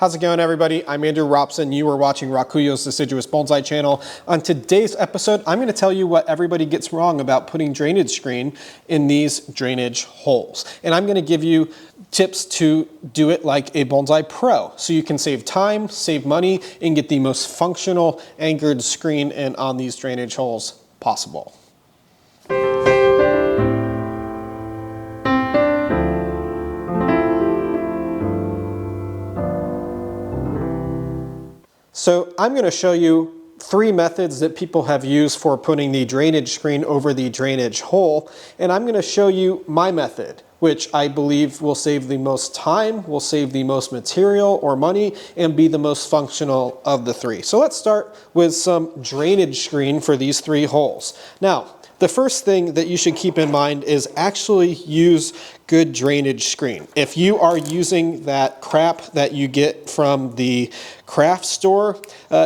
How's it going, everybody? I'm Andrew Robson. You are watching Rakuyo's Deciduous Bonsai channel. On today's episode, I'm going to tell you what everybody gets wrong about putting drainage screen in these drainage holes. And I'm going to give you tips to do it like a bonsai pro, so you can save time, save money, and get the most functional anchored screen in on these drainage holes possible. So I'm going to show you 3 methods that people have used for putting the drainage screen over the drainage hole, and I'm going to show you my method, which I believe will save the most time, will save the most material or money, and be the most functional of the 3. So let's start with some drainage screen for these 3 holes. Now, the first thing that you should keep in mind is actually use good drainage screen. If you are using that crap that you get from the craft store,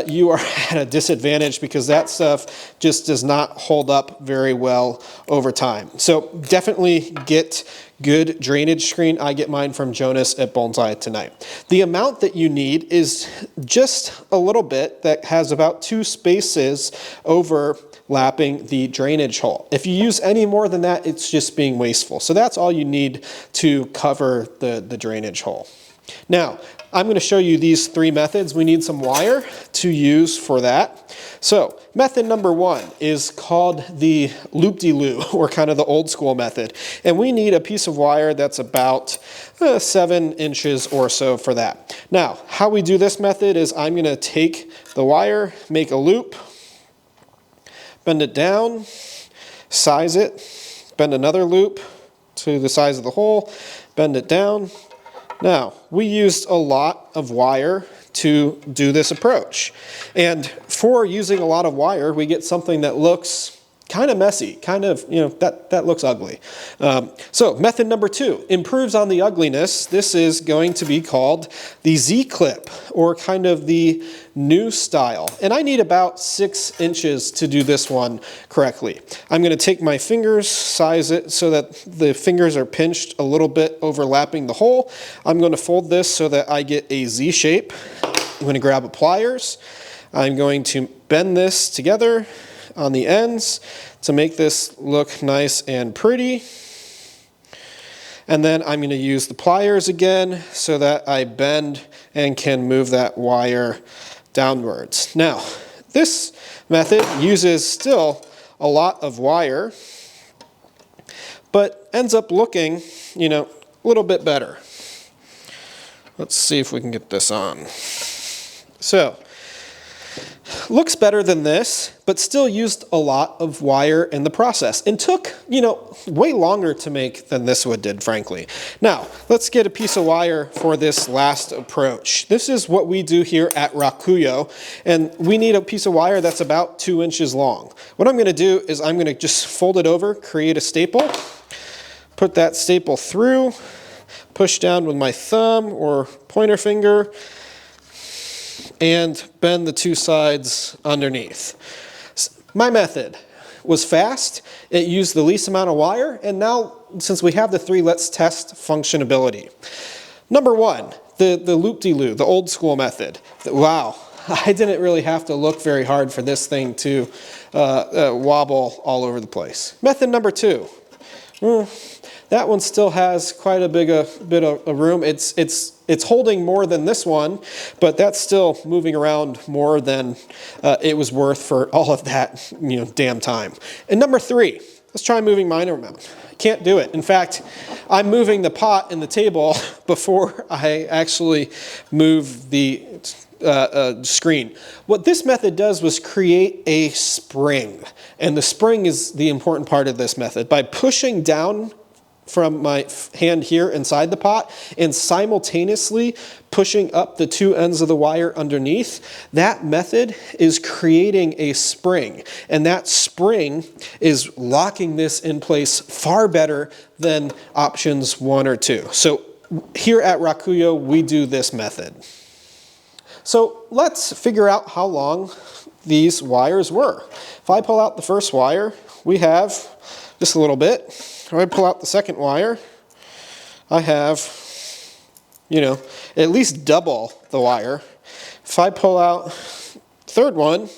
you are at a disadvantage because that stuff just does not hold up very well over time. So definitely get good drainage screen. I get mine from Jonas at Bonsai Tonight. The amount that you need is just a little bit that has about 2 spaces overlapping the drainage hole. If you use any more than that, it's just being wasteful. So that's all you need to cover the drainage hole. Now, I'm going to show you these 3 methods. We need some wire to use for that. So method number 1 is called the loop-de-loo, or kind of the old school method. And we need a piece of wire that's about 7 inches or so for that. Now, how we do this method is I'm going to take the wire, make a loop, bend it down, size it, bend another loop to the size of the hole, bend it down. Now, we used a lot of wire to do this approach. And for using a lot of wire, we get something that looks kind of messy, kind of, that looks ugly. So method number 2 improves on the ugliness. This is going to be called the Z-clip, or kind of the new style. And I need about 6 inches to do this one correctly. I'm going to take my fingers, size it so that the fingers are pinched a little bit overlapping the hole. I'm going to fold this so that I get a Z shape. I'm going to grab a pliers. I'm going to bend this together on the ends to make this look nice and pretty. And then I'm going to use the pliers again so that I bend and can move that wire downwards. Now, this method uses still a lot of wire, but ends up looking, a little bit better. Let's see if we can get this on. So, looks better than this, but still used a lot of wire in the process and took, way longer to make than this one did, frankly. Now, let's get a piece of wire for this last approach. This is what we do here at Rakuyo, and we need a piece of wire that's about 2 inches long. What I'm going to do is I'm going to just fold it over, create a staple, put that staple through, push down with my thumb or pointer finger, and bend the 2 sides underneath. My method was fast, it used the least amount of wire, and now since we have the 3, let's test functionability. Number 1, the loop-de-loo, the old school method. Wow, I didn't really have to look very hard for this thing to wobble all over the place. Method number 2. That one still has quite a bit of room. It's holding more than this one, but that's still moving around more than it was worth for all of that, damn time. And number 3, let's try moving mine around. Can't do it. In fact, I'm moving the pot and the table before I actually move the screen. What this method does was create a spring, and the spring is the important part of this method. By pushing down from my hand here inside the pot and simultaneously pushing up the 2 ends of the wire underneath, that method is creating a spring. And that spring is locking this in place far better than options 1 or 2. So here at Rakuyo, we do this method. So let's figure out how long these wires were. If I pull out the first wire, we have just a little bit. If I pull out the second wire, I have you know, at least double the wire. If I pull out third one,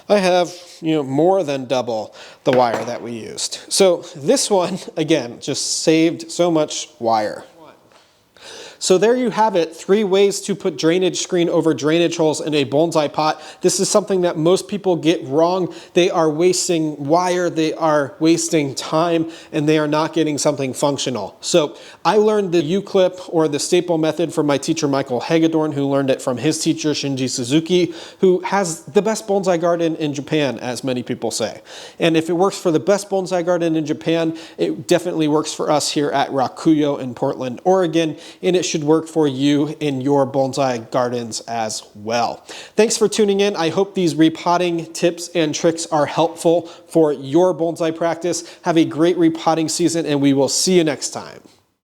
I have, you know, more than double the wire that we used. So this one, again, just saved so much wire. So there you have it, 3 ways to put drainage screen over drainage holes in a bonsai pot. This is something that most people get wrong. They are wasting wire, they are wasting time, and they are not getting something functional. So I learned the U-clip or the staple method from my teacher Michael Hagedorn, who learned it from his teacher Shinji Suzuki, who has the best bonsai garden in Japan, as many people say. And if it works for the best bonsai garden in Japan, it definitely works for us here at Rakuyo in Portland, Oregon, and it should work for you in your bonsai gardens as well. Thanks for tuning in. I hope these repotting tips and tricks are helpful for your bonsai practice. Have a great repotting season, and we will see you next time.